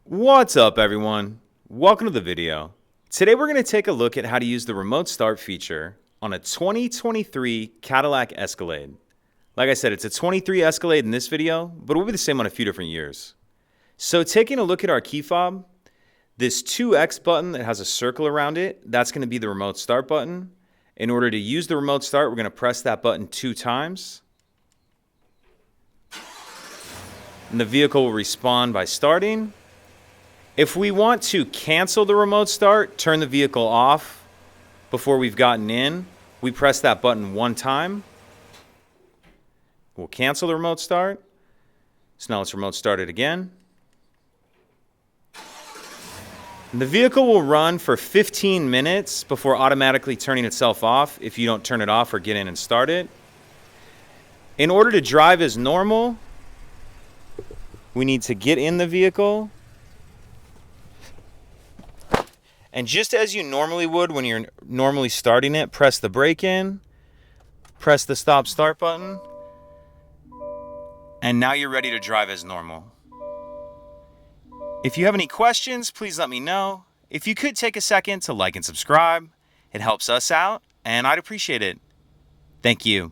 What's up, everyone? Welcome to the video. Today we're going to take a look at how to use the remote start feature on a 2023 Cadillac Escalade. Like I said, it's a 23 Escalade in this video, but it will be the same on a few different years. So taking a look at our key fob, this 2X button that has a circle around it, that's going to be the remote start button. In order to use the remote start, we're going to press that button 2 times. And the vehicle will respond by starting. If we want to cancel the remote start, turn the vehicle off before we've gotten in, we press that button 1 time. We'll cancel the remote start. So now let's remote start it again. And the vehicle will run for 15 minutes before automatically turning itself off if you don't turn it off or get in and start it. In order to drive as normal, we need to get in the vehicle. And just as you normally would when you're normally starting it, press the brake in, press the stop start button, and now you're ready to drive as normal. If you have any questions, please let me know. If you could take a second to like and subscribe, it helps us out, and I'd appreciate it. Thank you.